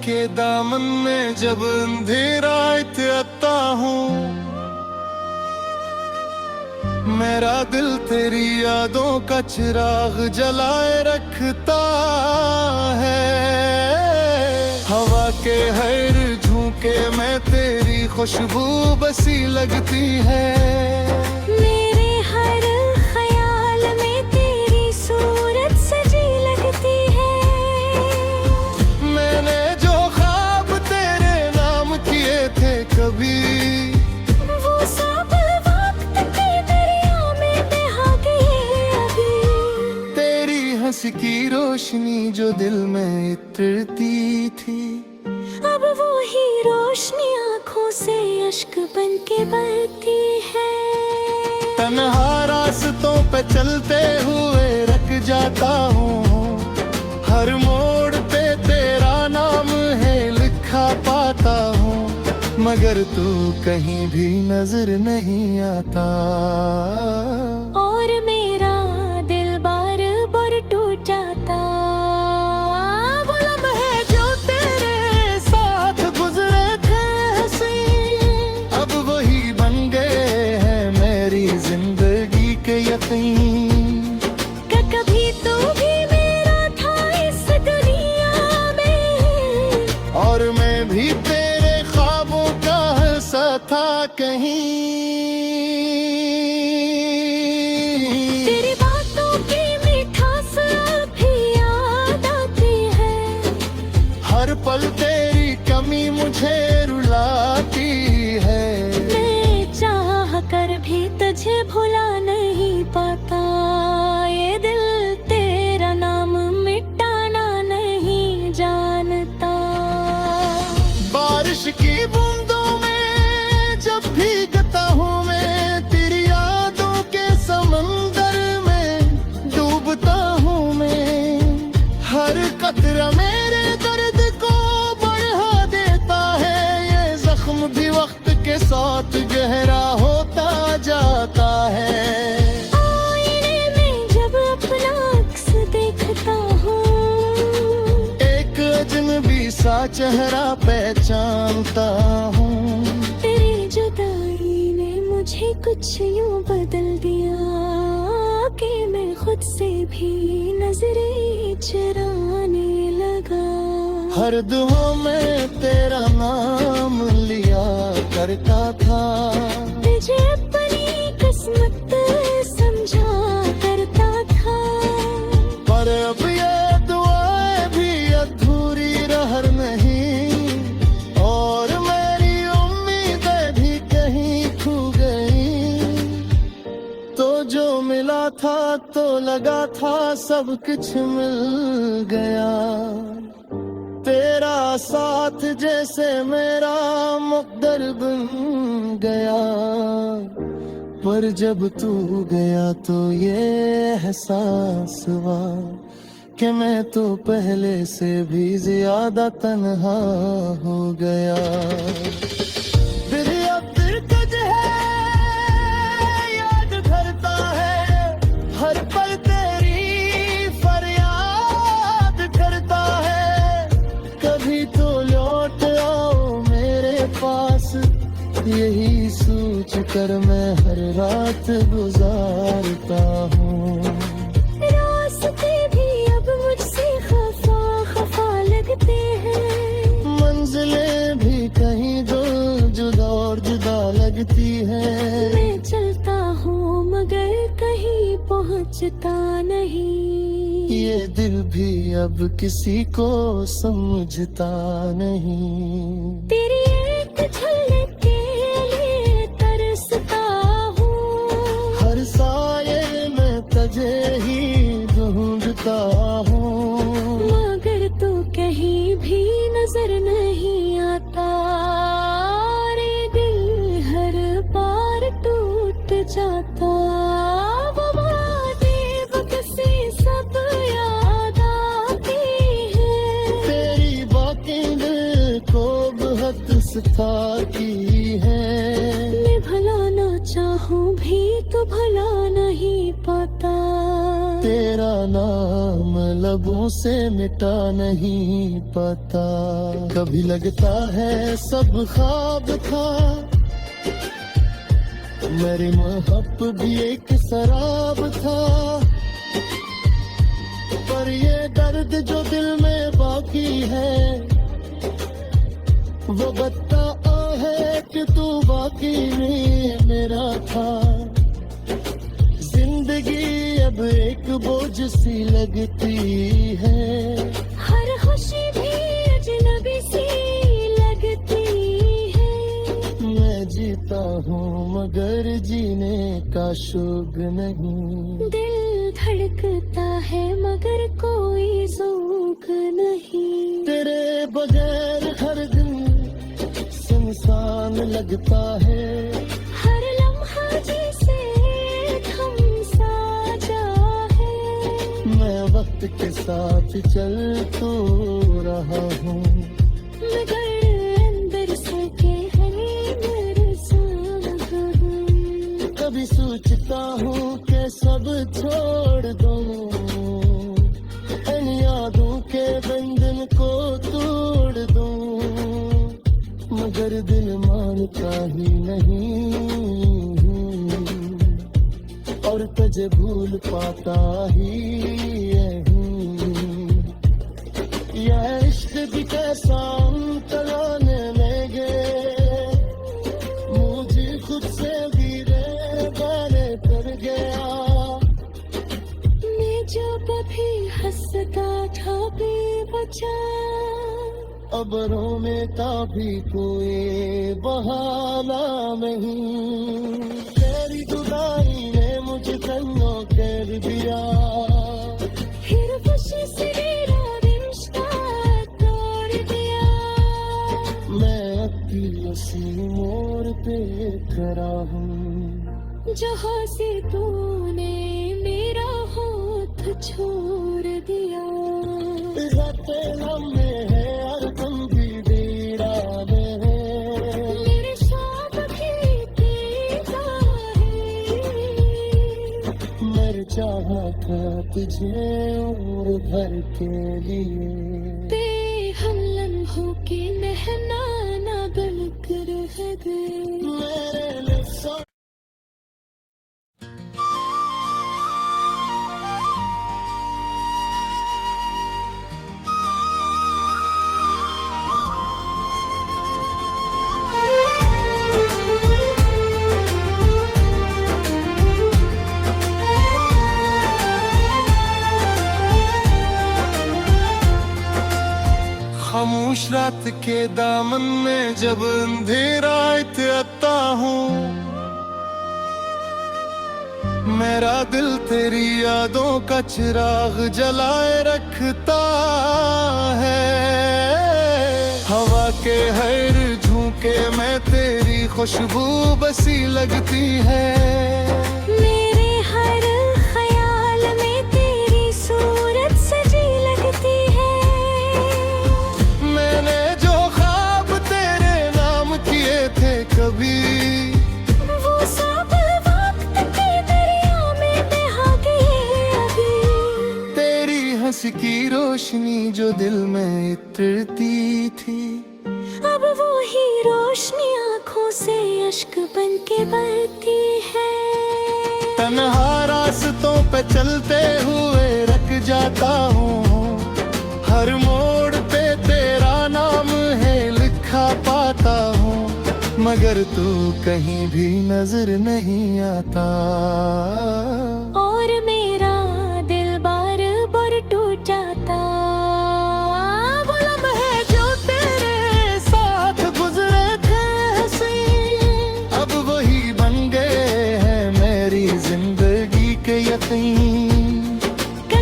के दामन में जब अंधेरा आता हूँ, मेरा दिल तेरी यादों का चिराग जलाए रखता है। हवा के हर झोंके में तेरी खुशबू बसी लगती है। मेरे हर ख्याल में तेरी सूरत सजी लगती है। मैंने जो ख्वाब तेरे नाम किए थे कभी, वो सब वक्त के दरिया में बहा गए अभी। तेरी हंसी की रोशनी जो दिल में इतरती थी, अब वो ही रोशनी आँखों से अश्क बन के बहती है। तन्हा रास्तों पे चलते हुए रख जाता हूँ, हर मोड़ पे तेरा नाम है लिखा पाता हूँ, मगर तू कहीं भी नजर नहीं आता। और मेरा दिल बार बार टूट जाता। वो लम्हे जो तेरे साथ गुजरे थे हंसी, अब वही बन गए हैं मेरी जिंदगी के यकीन। कभी तू भी मेरा था इस दुनिया में, और मैं भी तेरे ख्वाबों का हिस्सा था कहीं। तेरी बातों की मिठास भी याद आती है। हर पल तेरी कमी मुझे रुलाती है। मैं चाह कर भी तुझे भुला नहीं पाता। ये दिल तेरा नाम मिटाना नहीं जानता। बारिश की बूंदों में जब भीगता हूँ मैं, तेरी यादों के समंदर में डूबता हूँ मैं। हर कतरा मेरे दर्द को बढ़ा देता है, ये जख्म भी वक्त के साथ गहरा होता जाता है। आईने में जब अपना अक्स देखता हूँ, एक अजनबी सा चेहरा पहचानता हूँ। तेरी जुदाई ने मुझे कुछ यूं बदल दिया कि मैं खुद से भी नजरें चुराने लगा। हर दुआ में तेरा नाम लिया करता था, तुझे अपनी किस्मत समझा करता था। पर अब ये दुआएं भी अधूरी रह नहीं, और मेरी उम्मीदें भी कहीं खो गई। तो जो मिला था तो लगा था सब कुछ मिल गया, तेरा साथ जैसे मेरा मुक़द्दर बन गया। पर जब तू गया तो ये एहसास हुआ कि मैं तो पहले से भी ज्यादा तन्हा हो गया। दिल अब दिलकश है, याद करता है, हर पल तेरी फरियाद करता है। कभी तो लौट आओ मेरे पास, यही सोच कर मैं हर रात गुजारता हूँ। रास्ते भी अब मुझसे खफा खफा लगते हैं। मंजिलें भी कहीं दूर जुदा और जुदा लगती है। मैं चलता हूँ मगर कहीं पहुँचता नहीं। ये दिल भी अब किसी को समझता नहीं। तेरी एक झलक के लिए तरसता हूँ, हर साये में तुझे ही ढूंढता हूँ, मगर तू कहीं भी नजर नहीं आता। रे दिल हर बार टूट जाता। वो बातें वक़्त सब याद आती है। तेरी बातें दिल को बहुत सताती है। मैं भुलाना चाहूँ भी तो भुला नहीं पाता। तेरा नाम लबों से मिटा नहीं पाता। कभी लगता है सब ख्वाब था, मेरी मोहब्बत भी एक शराब था। पर ये दर्द जो दिल में बाकी है, वो बता है कि तू बाकी नहीं मेरा था। जिंदगी अब एक बोझ सी लगती है, हर खुशी भी अजनबी सी लगती है। मैं जीता हूँ मगर जीने का शौक नहीं। दिल धड़कता है मगर कोई ज़ौक़ नहीं। तेरे बगैर हर दिन सुनसान लगता है, हर लम्हा जैसे थम सा जा है। मैं वक्त के साथ चल तो रहा हूँ, मगर अंदर से के है मरसा हूँ। कभी सोचता हूँ कि सब छोड़ दूँ, इन यादों के बंधन को तोड़ दूँ। मगर दिल मानता ही नहीं, और तुझे भूल पाता ही नहीं। यह इश्क भी कैसा तलाने लगे, मुझे खुद से गिरे गाने कर गया। मैं जो कभी हंसता था बेवजह, अब रोने का भी कोई बहाना नहीं। तेरी जुदाई ने मुझे तन्नो कर दिया, फिर खुशी से मेरा रिश्ता तोड़ दिया। मैं अब भी उसी मोड़ पे खड़ा हूँ, जहाँ से तूने मेरा हाथ छोड़ दिया। रातें लम्बे हैं और तुम भी दीवाने हैं, मेरे शाम भी तेरा है। मर चाहा था तुझे उम्र भर के लिए। बेहम लम्हों के मेहमाना बनकर रह गए। मेरे लिए खामोश रात के दामन में जब अंधेरा आता हूँ, मेरा दिल तेरी यादों का चिराग जलाए रखता है। हवा के हर झोंके में तेरी खुशबू बसी लगती है। मेरे हर ख्याल में तेरी सूरत सजी लगती है। मैंने जो ख्वाब तेरे नाम किए थे कभी, वो सब वक्त के दरिया में बहा गए अभी। तेरी हंसी की रोशनी जो दिल में इतरती थी, अब वो ही रोशनी आँखों से अश्क बन के बहती है। तन्हा रास्तों पे चलते हुए रख जाता हूँ, हर मोड़ पे तेरा नाम है लिखा पाता हूँ। मगर तू कहीं भी नजर नहीं आता, और मेरा दिल बार बार टूट जाता। वो लम्हे जो तेरे साथ गुजरे थे हसीन, अब वही बन गए हैं मेरी जिंदगी के यकीन।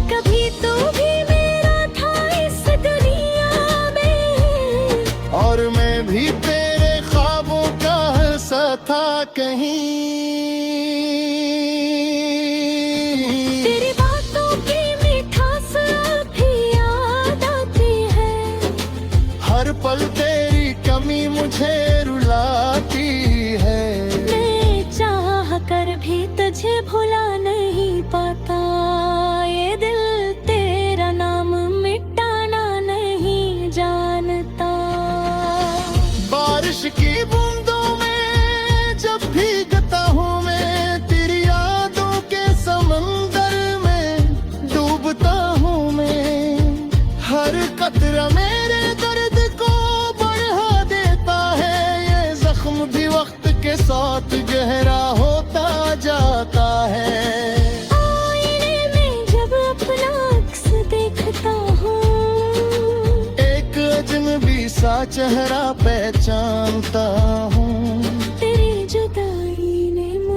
कभी तू भी मेरा था इस दुनिया में, और मैं भी तेरे ख्वाबों का हिस्सा था कहीं।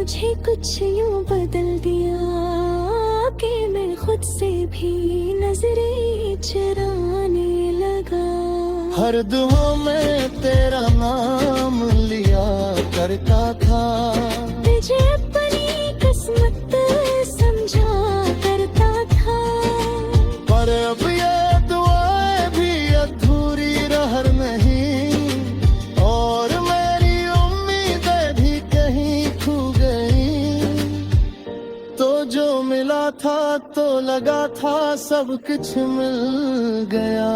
मुझे कुछ यूं बदल दिया कि मैं खुद से भी नजरें चुराने लगा। हर दुआ में तेरा नाम लिया करता था, तुझे अपनी किस्मत समझा करता था। पर अब ये दुआएं भी अधूरी रह नहीं, और मेरी उम्मीदें भी कहीं खो गई। तो जो मिला था तो लगा था सब कुछ मिल गया,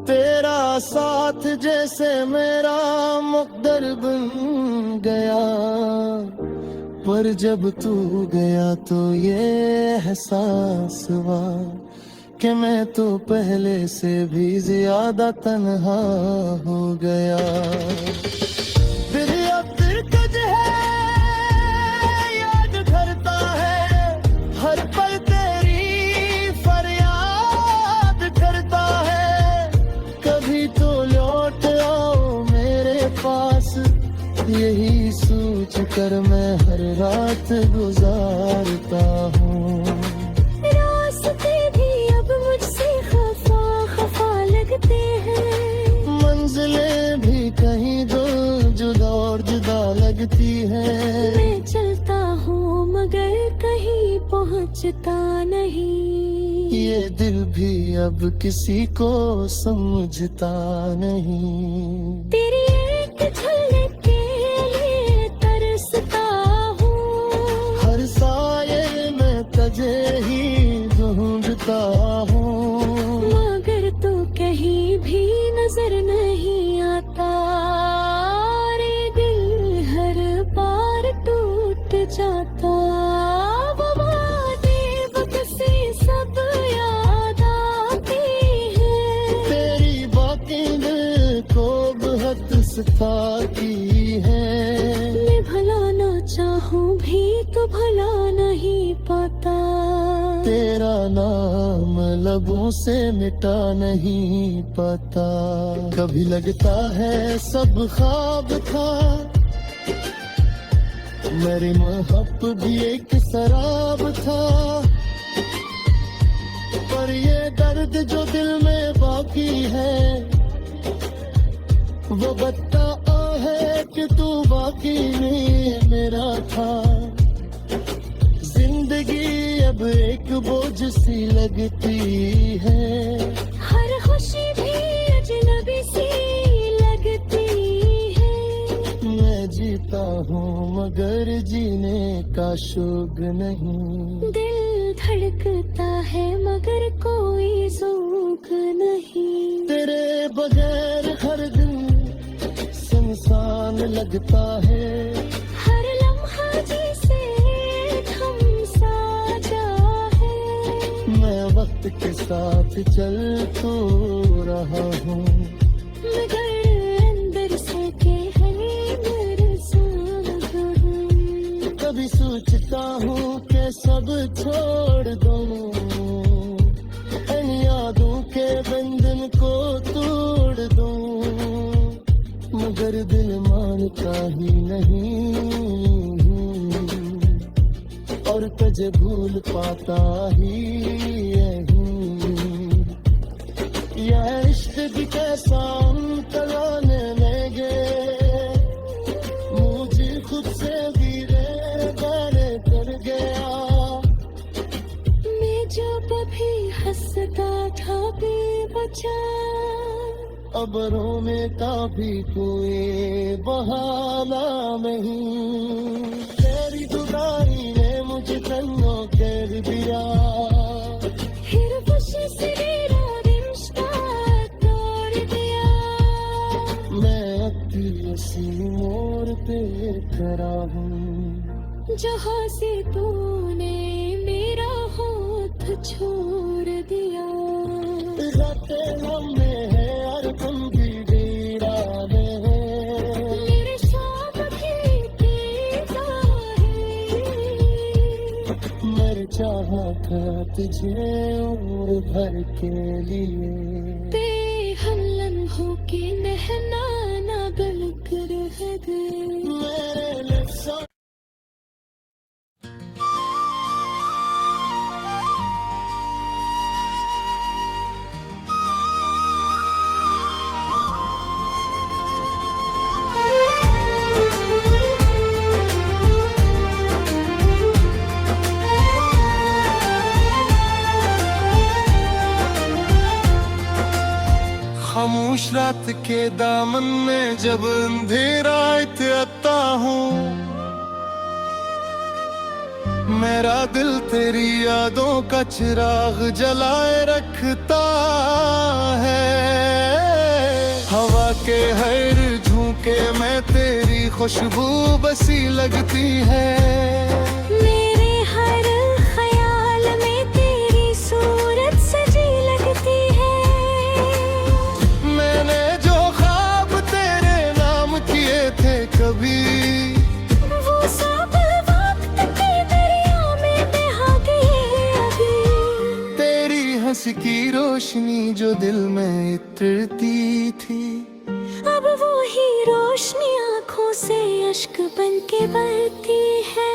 तेरा साथ जैसे मेरा मुक़द्दर बन गया। पर जब तू गया तो ये एहसास हुआ कि मैं तो पहले से भी ज्यादा तन्हा हो गया। दिल अब दिलकश है, याद करता है, हर पल तेरी फरियाद करता है। कभी तो लौट आओ मेरे पास, यही सोच कर मैं हर रात गुजारता हूँ। रास्ते भी अब मुझसे खफा खफा लगते हैं, मंजिलें भी कहीं दो जुदा और जुदा लगती हैं। मैं चलता हूँ मगर कहीं पहुँचता नहीं, ये दिल भी अब किसी को समझता नहीं। तेरी एक झलक के लिए तरसता हूँ, हर साये में तुझे ही ढूंढता हूँ। मगर तू कहीं भी नजर नहीं आता। रे दिल हर बार टूट जाता, वो बातें वक़्त सब याद आती हैं। तेरी बातें दिल को बहुत सताती हैं। मैं भुलाना चाहूँ भी तो भुला नहीं पाता। तेरा नाम लबों से मिटा नहीं पाता। कभी लगता है सब ख्वाब था, मेरी मोहब्बत भी एक शराब था। पर ये दर्द जो दिल में बाकी है, वो बता है कि तू बाकी नहीं मेरा था। जिंदगी अब एक बोझ सी लगती है, हर खुशी भी अजनबी सी लगती है। मैं जीता हूँ मगर जीने का शौक नहीं। दिल धड़कता है मगर कोई ज़ौक़ नहीं। तेरे बगैर हर दिन सुनसान लगता है, हर लम्हा जैसे थम सा जा है। मैं वक्त के साथ चल तो रहा हूँ, मगर अंदर से के है मरज़ाद हूँ। कभी सोचता हूँ कि सब छोड़ दूँ, इन यादों के बंधन को तोड़ दूँ। मगर दिल मानता ही नहीं, और तुझे भूल पाता ही नहीं। यह इश्क भी कैसा तलाने लगे, मुझे खुद से गिरे गाने कर गया। मैं जब भी हंसता था बेवजह, अब रोने का भी कोई बहाना नहीं। तेरी जुदाई ने मुझे तन्हा कर दिया, फिर खुशी से मेरा रिश्ता तोड़ दिया। मैं अब भी उसी मोड़ पे खड़ा हूँ, जहाँ से तूने मेरा हाथ छोड़ दिया। रातें लम्बे हैं और तुम भी वीराने हैं, मेरे शाम भी तेजा है। मर चाहा था तुझे उम्र भर के लिए। बेहम लम्हों के नहना ना बन कर रह गए। मेरे के दामन में जब अंधेरा आता हूँ, मेरा दिल तेरी यादों का चिराग जलाए रखता है। हवा के हर झोंके में तेरी खुशबू बसी लगती है। मेरे हर ख्याल में तेरी सूरत सजी लगती है। मैंने जो ख्वाब तेरे नाम किए थे कभी, वो सब वक्त के दरिया में बहा गए अभी। तेरी हंसी की रोशनी जो दिल में इतरती थी, अब वो ही रोशनी आँखों से अश्क बन के बहती है।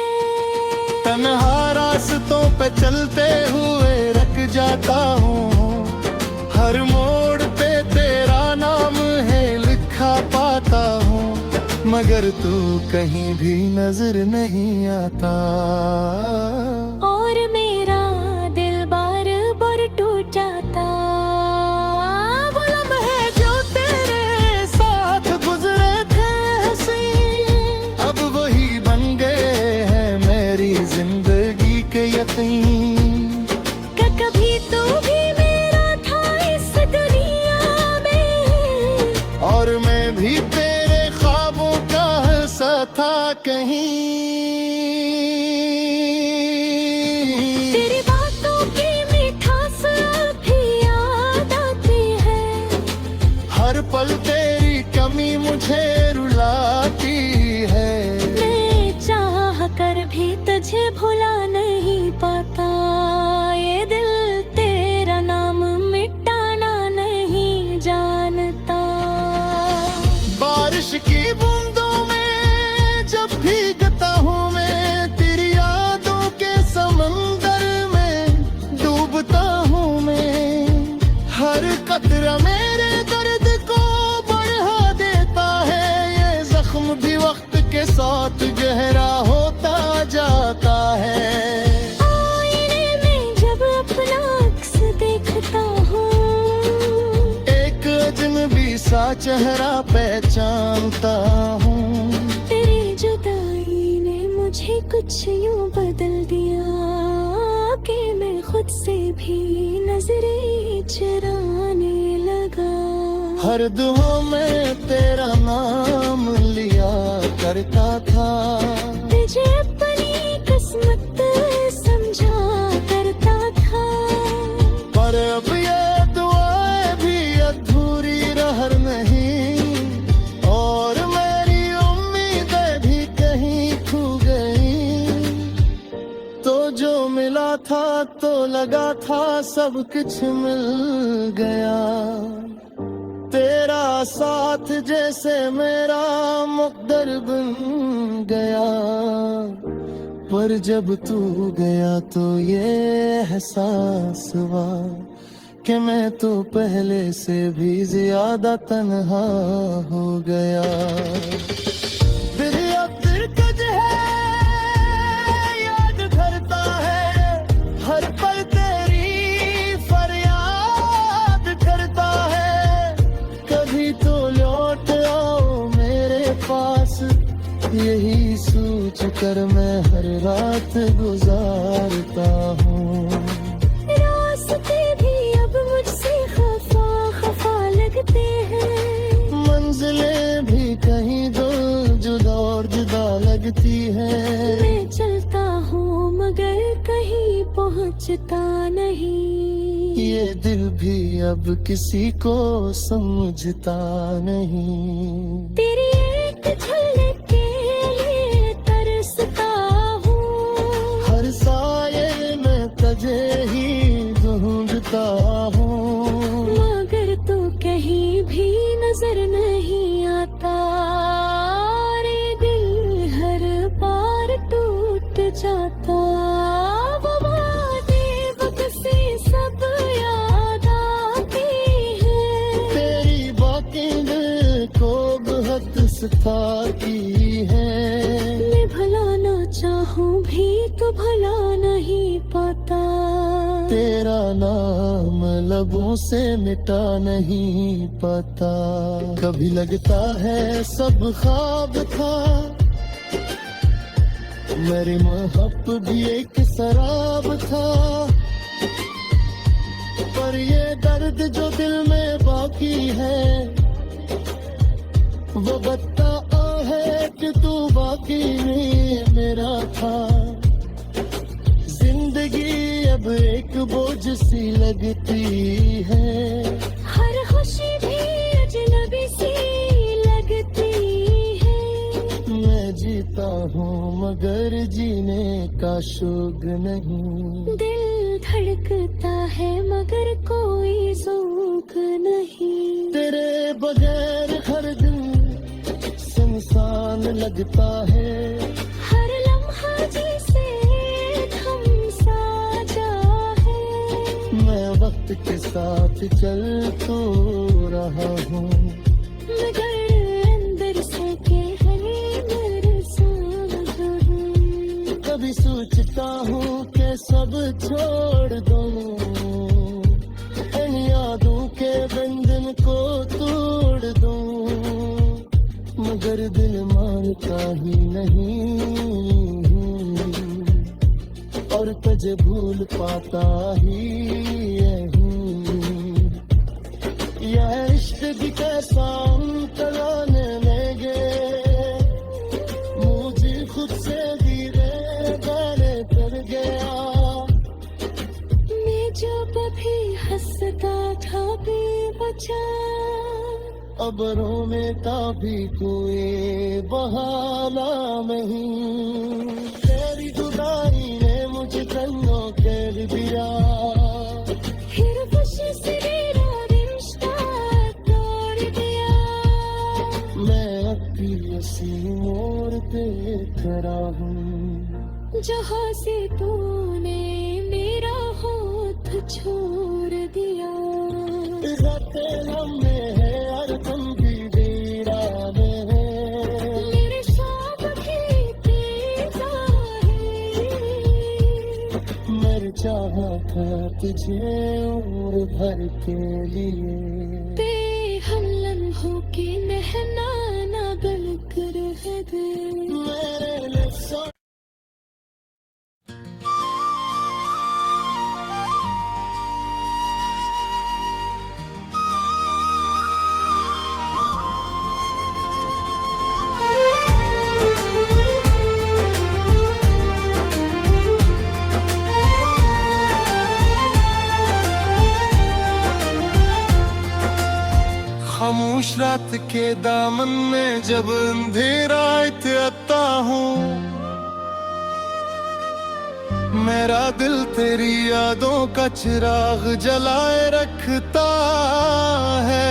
तन्हा रास्तों पे चलते हुए रख जाता हूँ, हर मोड़ पे तेरा नाम है लिखा पाता हूँ, मगर तू कहीं भी नजर नहीं आता। और मेरा दिल बार बार टूट जाता। वो लम्हे जो तेरे साथ गुजरे थे हंसी, अब वही बन गए हैं मेरी जिंदगी के यकीन। कभी तू भी मेरा था इस दुनिया में, और मैं भी तेरे ख्वाबों का हिस्सा था कहीं। तेरी बातों की मिठास भी याद आती है। हर पल तेरी कमी मुझे रुलाती है। मैं चाह कर भी तुझे भुला नहीं पाता। ये दिल तेरा नाम मिटाना नहीं जानता। बारिश की बूंदों में जब भीगता हूँ मैं, तेरी यादों के समंदर में डूबता हूँ मैं। हर कतरा मेरे दर्द को बढ़ा देता है, ये जख्म भी वक्त के साथ गहरा होता जाता है। आईने में जब अपना अक्स देखता हूँ, एक अजनबी सा चेहरा पहचानता हूँ। तेरी जुदाई ने मुझे कुछ यूं बदल दिया कि मैं खुद से भी नजरें चुराने लगा। हर दुआ में तेरा नाम लिया करता था, तुझे अपनी किस्मत समझा करता था। पर अब ये दुआएं भी अधूरी रह नहीं, और मेरी उम्मीदें भी कहीं खो गई। तो जो मिला था तो लगा था सब कुछ मिल गया, तेरा साथ जैसे मेरा मुक़द्दर बन गया। पर जब तू गया तो ये एहसास हुआ कि मैं तो पहले से भी ज्यादा तन्हा हो गया। दिल अब दिलकश है, याद करता है, हर पल तेरी फरियाद करता है। कभी तो लौट आओ मेरे पास, यही सोच कर मैं हर रात गुजारता हूँ। रास्ते भी अब मुझसे खफा खफा लगते हैं। मंजिलें भी कहीं दूर जुदा और जुदा लगती है। मैं चलता हूँ मगर कहीं पहुँचता नहीं। ये दिल भी अब किसी को समझता नहीं। तेरी एक झलक के लिए तरसता हूँ, हर साये में तुझे ही ढूंढता हूँ, मगर तू कहीं भी नजर नहीं आता। रे दिल हर बार टूट जाता। वो बातें वक्त से सब याद आती है। तेरी बातें दिल को बहुत सताती है। मैं भुलाना चाहूँ भी तो भुला नहीं पाता। तेरा नाम लबों से मिटा नहीं पाता। कभी लगता है सब ख्वाब था, मेरी मोहब्बत भी एक शराब था। पर ये दर्द जो दिल में बाकी है, वो बता है कि तू बाकी नहीं मेरा था। जिंदगी अब एक बोझ सी लगती है, हर खुशी भी अजनबी सी लगती है। मैं जीता हूँ मगर जीने का शौक नहीं। दिल धड़कता है मगर कोई ज़ौक़ नहीं। तेरे बगैर हर दिन सुनसान लगता है, हर लम्हा जैसे थम सा जा है। मैं वक्त के साथ चल तो रहा हूँ, मगर अंदर से कहने मरसा हूँ। कभी सोचता हूँ कि सब छोड़ दूँ, इन यादों के बंधन को तोड़ दूँ। मगर दिल मानता ही नहीं, और तुझे भूल पाता ही नहीं। यह इश्क भी कैसा तलाने लगे, मुझे खुद से धीरे गाने कर गया। मैं जब भी हंसता था बेवजह, अब रोने का भी कोई बहाना नहीं। तेरी जुदाई ने मुझे कन्नों कर दिया, फिर खुशी से मेरा रिश्ता तोड़ दिया। मैं अब भी इसी मोड़ पे खड़ा हूँ, जहाँ से तूने मेरा हाथ छोड़ दिया। रातें लम्बे हैं और तुम भी वीराने हैं, मेरे शाम भी तेजा है। मर चाहा था तुझे उम्र भर के लिए। बेहम लम्हों के मेहमाना बनकर है दे। मेरे लिए खामोश रात के दामन में जब अंधेरा आता हूँ, मेरा दिल तेरी यादों का चिराग जलाए रखता है।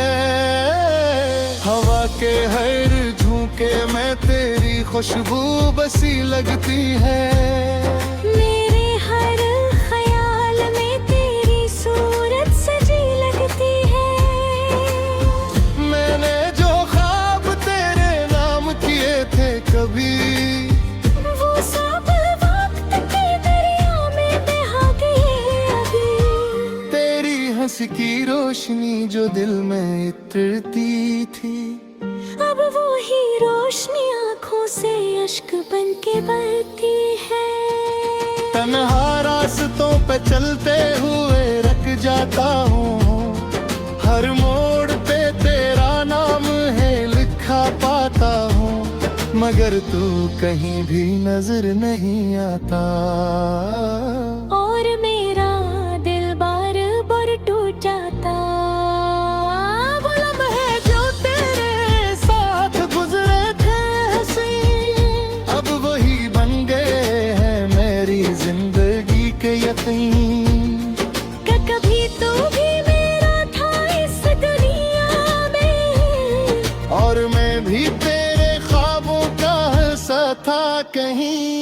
हवा के हर झोंके में तेरी खुशबू बसी लगती है। मेरे हर ख्याल में तेरी सूरत सजी लगती है। मैंने जो ख्वाब तेरे नाम किए थे कभी, वो सब वक्त के दरिया में बहा गए अभी। तेरी हंसी की रोशनी जो दिल में इतरती थी, अब वो ही रोशनी आँखों से अश्क बन के बहती है। तन्हा रास्तों पे चलते हुए रख जाता हूँ, हर मोड़ पे तेरा नाम है लिखा पाता हूँ। मगर तू कहीं भी नजर नहीं आता, और मेरा दिल बार बार टूट जाता। वो लम्हे जो तेरे साथ गुजरे थे हंसी, अब वही बन गए हैं मेरी जिंदगी के यकीन। कभी तू भी मेरा था इस दुनिया में, और मैं भी तेरे ख्वाबों का हिस्सा था कहीं।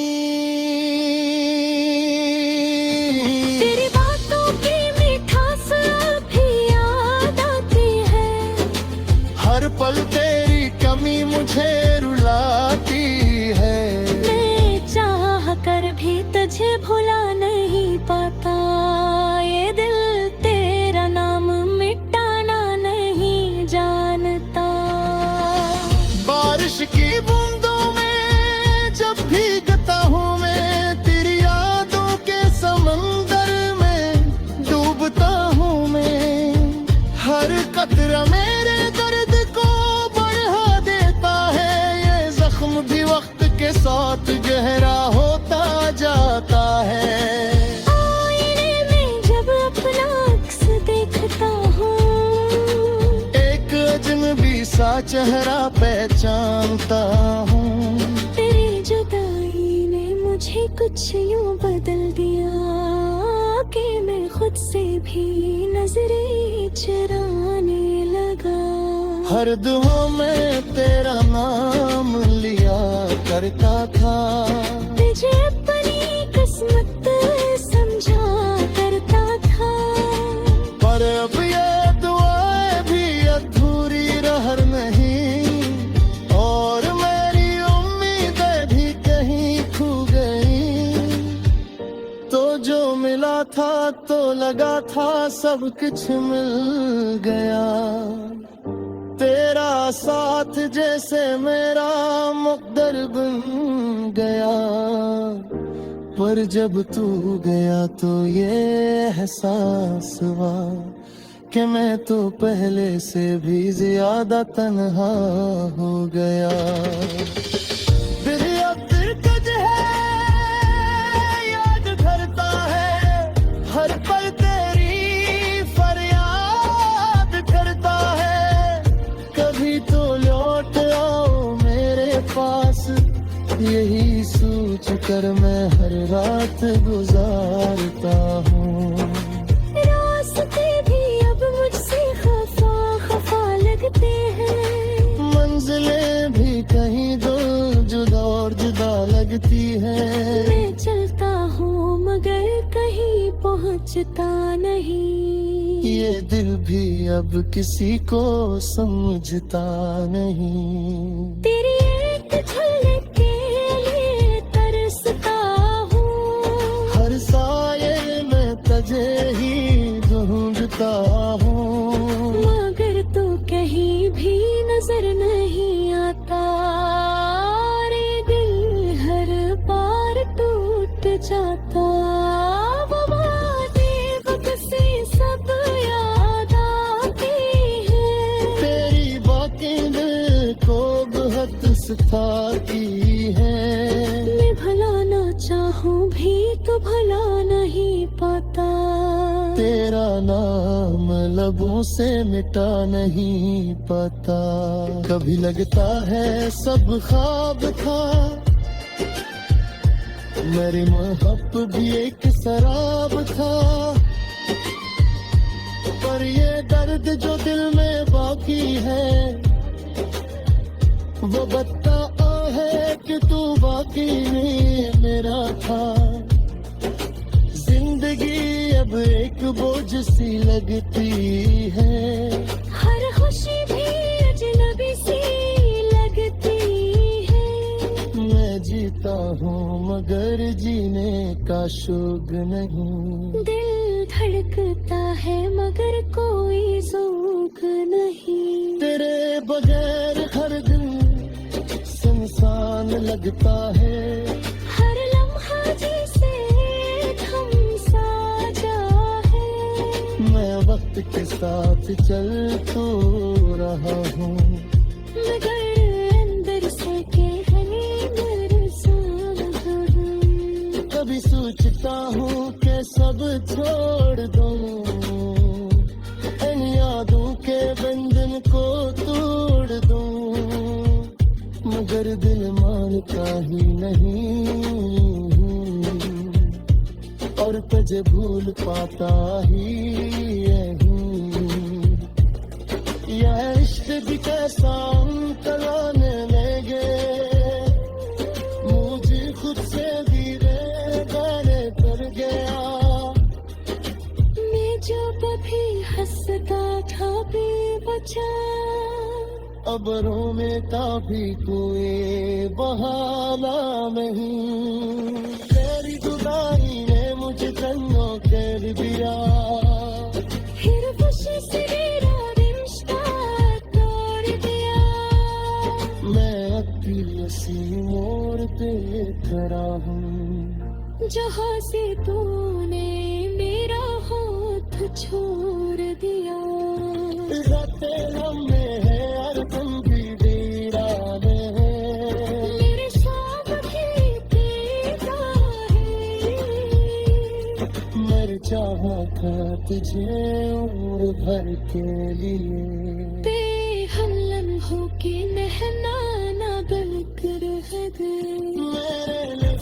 मुझे कुछ यूं बदल दिया कि मैं खुद से भी नजरें चुराने लगा। हर दुआ में तेरा नाम लिया करता था, तुझे अपनी किस्मत समझा करता था। पर अब ये दुआएं भी अधूरी रह नहीं, और मेरी उम्मीदें भी कहीं खो गई। तो जो मिला था तो लगा था सब कुछ मिल गया, तेरा साथ जैसे मेरा मुक़द्दर बन गया। पर जब तू गया तो ये एहसास हुआ कि मैं तो पहले से भी ज्यादा तन्हा हो गया। दिल अब दिलकश है, याद करता है, हर पल तेरी फरियाद करता है। कभी तो लौट आओ मेरे पास, यही सोच कर मैं हर रात गुजारता हूँ। रास्ते भी अब मुझसे खफा खफा लगते हैं, मंजिलें भी कहीं दूर जुदा और जुदा लगती है। मैं चलता हूँ मगर कहीं पहुँचता नहीं, ये दिल भी अब किसी को समझता नहीं। तेरी एक झलक के लिए तरसता हूँ, हर साये में तुझे ही ढूंढता हूँ, मगर तू कहीं भी नजर नहीं आता। रे दिल हर बार टूट जाता, वो बातें वक्त से सब याद आती हैं। तेरी बातें दिल को बहुत सताती है। मैं भुलाना चाहूँ भी तो भुला नहीं पाता, तेरा नाम लबों से मिटा नहीं पाता। कभी लगता है सब ख्वाब था, मेरी मोहब्बत भी एक शराब था। पर ये दर्द जो दिल में बाकी है, वो बताता है कि तू बाकी नहीं मेरा था। जिंदगी अब एक बोझ सी लगती है, हर खुशी भी अजनबी सी लगती है। मैं जीता हूँ मगर जीने का शौक नहीं। दिल धड़कता है मगर कोई ज़ौक़ नहीं, तेरे बगैर हर दिन सुनसान लगता है। हर लम्हा जैसे थम सा जा है। मैं वक्त के साथ चल तो रहा हूँ, मगर अंदर से कहने मरसा हूँ। कभी सोचता हूँ कि सब छोड़ दूँ, इन यादों के बंधन को तोड़ दूँ, मगर दिल मानता ही नहीं, और तुझे भूल पाता ही नहीं। यह इश्क भी कैसा कराने लगे, मुझे खुद से धीरे गाने कर गया। मैं जो कभी हंसता था बेवजह, अब रोने का भी कोई बहाना नहीं। तेरी जुदाई ने मुझे जन्नों कर दिया, फिर खुशी से मेरा रिश्ता तोड़ दिया। मैं अकेली सी मोड़ पे खड़ा हूँ, जहाँ से तूने मेरा हाथ छोड़ दिया। रातें लम्बे हैं और तुम भी वीराने हैं, मेरे शाम भी तेरा है। मर चाहा था तुझे उम्र भर के लिए। बेहम लम्हों के नहना ना बनकर रह गए। मेरे